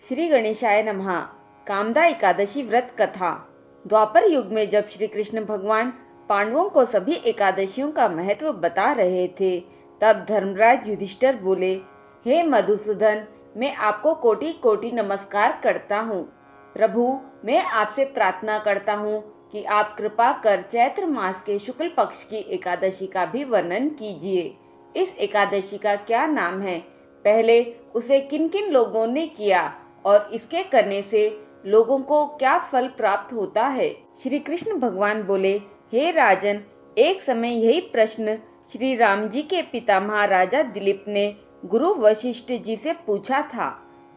श्री गणेशाय नमः। कामदा एकादशी व्रत कथा। द्वापर युग में जब श्री कृष्ण भगवान पांडवों को सभी एकादशियों का महत्व बता रहे थे, तब धर्मराज युधिष्ठिर बोले, हे मधुसूदन, मैं आपको कोटि कोटि नमस्कार करता हूँ। प्रभु, मैं आपसे प्रार्थना करता हूँ कि आप कृपा कर चैत्र मास के शुक्ल पक्ष की एकादशी का भी वर्णन कीजिए। इस एकादशी का क्या नाम है, पहले उसे किन किन लोगों ने किया और इसके करने से लोगों को क्या फल प्राप्त होता है। श्री कृष्ण भगवान बोले, हे राजन, एक समय यही प्रश्न श्री राम जी के पितामह राजा दिलीप ने गुरु वशिष्ठ जी से पूछा था।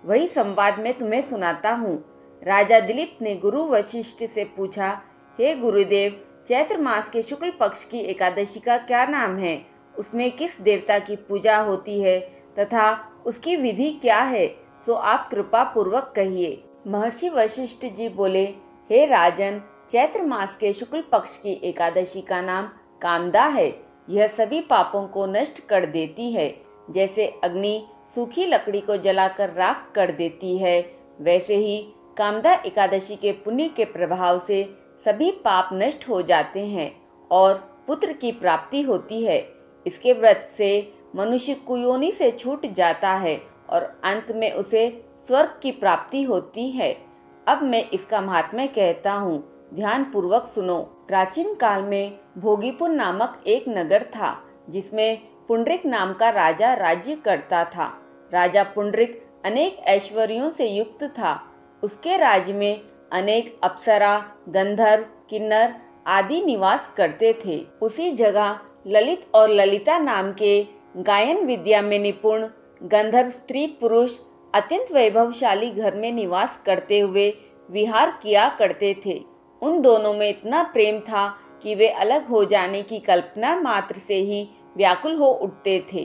वही संवाद मैं तुम्हें सुनाता हूँ। राजा दिलीप ने गुरु वशिष्ठ से पूछा, हे गुरुदेव, चैत्र मास के शुक्ल पक्ष की एकादशी का क्या नाम है, उसमें किस देवता की पूजा होती है तथा उसकी विधि क्या है, सो आप कृपा पूर्वक कहिए। महर्षि वशिष्ठ जी बोले, हे राजन, चैत्र मास के शुक्ल पक्ष की एकादशी का नाम कामदा है। यह सभी पापों को नष्ट कर देती है। जैसे अग्नि सूखी लकड़ी को जलाकर राख कर देती है, वैसे ही कामदा एकादशी के पुण्य के प्रभाव से सभी पाप नष्ट हो जाते हैं और पुत्र की प्राप्ति होती है। इसके व्रत से मनुष्य कुयोनि से छूट जाता है और अंत में उसे स्वर्ग की प्राप्ति होती है। अब मैं इसका महात्म्य कहता हूँ, ध्यान पूर्वक सुनो। प्राचीन काल में भोगीपुर नामक एक नगर था, जिसमें पुंडरिक नाम का राजा राज्य करता था। राजा पुंडरिक अनेक ऐश्वर्यों से युक्त था। उसके राज्य में अनेक अप्सरा, गंधर्व, किन्नर आदि निवास करते थे। उसी जगह ललित और ललिता नाम के गायन विद्या में निपुण गंधर्व स्त्री पुरुष अत्यंत वैभवशाली घर में निवास करते हुए विहार किया करते थे। उन दोनों में इतना प्रेम था कि वे अलग हो जाने की कल्पना मात्र से ही व्याकुल हो उठते थे।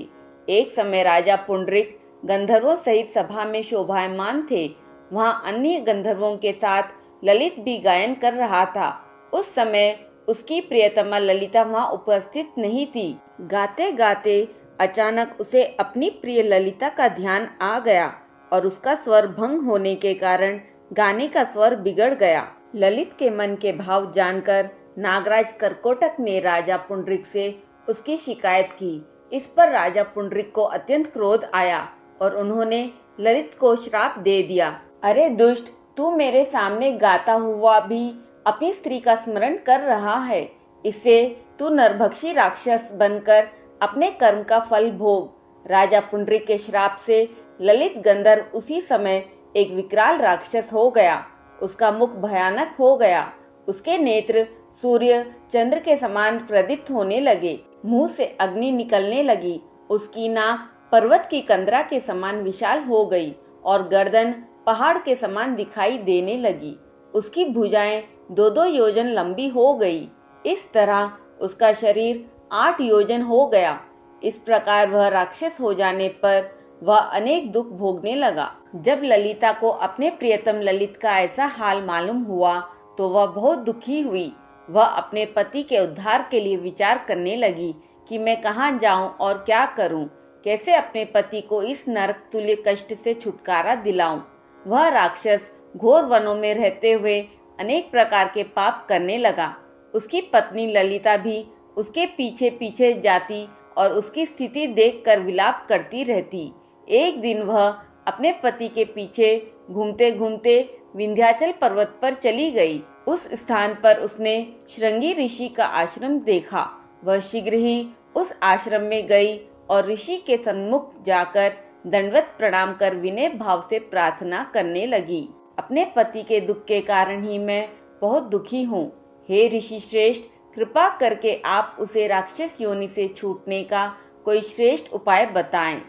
एक समय राजा पुंडरिक गंधर्वों सहित सभा में शोभायमान थे। वहाँ अन्य गंधर्वों के साथ ललित भी गायन कर रहा था। उस समय उसकी प्रियतमा ललिता वहाँ उपस्थित नहीं थी। गाते गाते अचानक उसे अपनी प्रिय ललिता का ध्यान आ गया और उसका स्वर भंग होने के कारण गाने का स्वर बिगड़ गया। ललित के मन के भाव जानकर नागराज करकोटक ने राजा पुंडरिक से उसकी शिकायत की। इस पर राजा पुंडरिक को अत्यंत क्रोध आया और उन्होंने ललित को श्राप दे दिया। अरे दुष्ट, तू मेरे सामने गाता हुआ भी अपनी स्त्री का स्मरण कर रहा है। इससे तू नरभक्षी राक्षस बनकर अपने कर्म का फल भोग। राजा पुंडरिक के श्राप से ललित गंधर्व उसी समय एक विकराल राक्षस हो गया। उसका मुख भयानक हो गया। उसके नेत्र सूर्य चंद्र के समान प्रदीप्त होने लगे। मुंह से अग्नि निकलने लगी। उसकी नाक पर्वत की कंदरा के समान विशाल हो गई और गर्दन पहाड़ के समान दिखाई देने लगी। उसकी भुजाएं 2-2 योजन लंबी हो गई। इस तरह उसका शरीर 8 योजन हो गया। इस प्रकार वह राक्षस हो जाने पर वह अनेक दुख भोगने लगा। जब ललिता को अपने प्रियतम ललित का ऐसा हाल मालूम हुआ तो वह बहुत दुखी हुई। वह अपने पति के उद्धार के लिए विचार करने लगी कि मैं कहाँ जाऊं और क्या करूं, कैसे अपने पति को इस नरक तुल्य कष्ट से छुटकारा दिलाऊं। वह राक्षस घोर वनों में रहते हुए अनेक प्रकार के पाप करने लगा। उसकी पत्नी ललिता भी उसके पीछे पीछे जाती और उसकी स्थिति देखकर विलाप करती रहती। एक दिन वह अपने पति के पीछे घूमते घूमते विंध्याचल पर्वत पर चली गई। उस स्थान पर उसने श्रृंगी ऋषि का आश्रम देखा। वह शीघ्र ही उस आश्रम में गई और ऋषि के सम्मुख जाकर दंडवत प्रणाम कर विनय भाव से प्रार्थना करने लगी। अपने पति के दुख के कारण ही मैं बहुत दुखी हूँ। हे ऋषि श्रेष्ठ, कृपा करके आप उसे राक्षस योनि से छूटने का कोई श्रेष्ठ उपाय बताएं।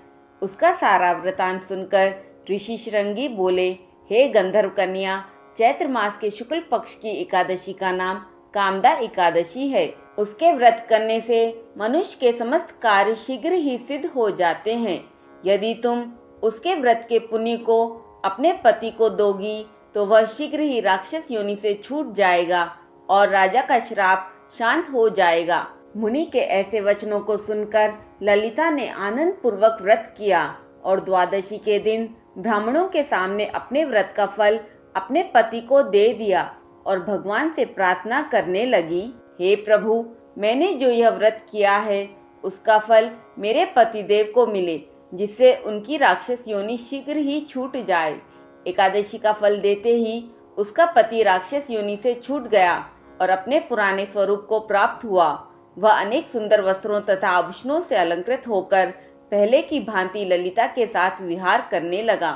उसका सारा वृतांत सुनकर ऋषि श्रृंगी बोले, हे गंधर्व कन्या, चैत्र मास के शुक्ल पक्ष की एकादशी का नाम कामदा एकादशी है। उसके व्रत करने से मनुष्य के समस्त कार्य शीघ्र ही सिद्ध हो जाते हैं। यदि तुम उसके व्रत के पुण्य को अपने पति को दोगी तो वह शीघ्र ही राक्षस योनि से छूट जाएगा और राजा का श्राप शांत हो जाएगा। मुनि के ऐसे वचनों को सुनकर ललिता ने आनंद पूर्वक व्रत किया और द्वादशी के दिन ब्राह्मणों के सामने अपने व्रत का फल अपने पति को दे दिया और भगवान से प्रार्थना करने लगी, हे प्रभु, मैंने जो यह व्रत किया है उसका फल मेरे पतिदेव को मिले, जिससे उनकी राक्षस योनि शीघ्र ही छूट जाए। एकादशी का फल देते ही उसका पति राक्षस योनि से छूट गया और अपने पुराने स्वरूप को प्राप्त हुआ। वह अनेक सुंदर वस्त्रों तथा आभूषणों से अलंकृत होकर पहले की भांति ललिता के साथ विहार करने लगा।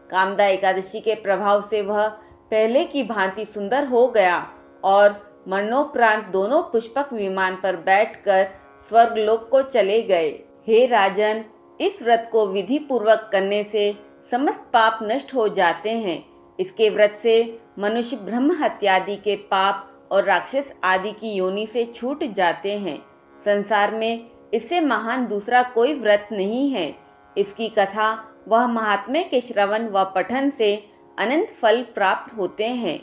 कामदा एकादशी के प्रभाव से वह पहले की भांति सुंदर हो गया और मरणोपरांत दोनों पुष्पक विमान पर बैठकर स्वर्गलोक को चले गए। हे राजन, इस व्रत को विधि पूर्वक करने से समस्त पाप नष्ट हो जाते हैं। इसके व्रत से मनुष्य ब्रह्म हत्यादि के पाप और राक्षस आदि की योनि से छूट जाते हैं। संसार में इससे महान दूसरा कोई व्रत नहीं है। इसकी कथा व महात्म्य के श्रवण व पठन से अनंत फल प्राप्त होते हैं।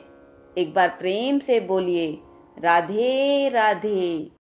एक बार प्रेम से बोलिए, राधे राधे।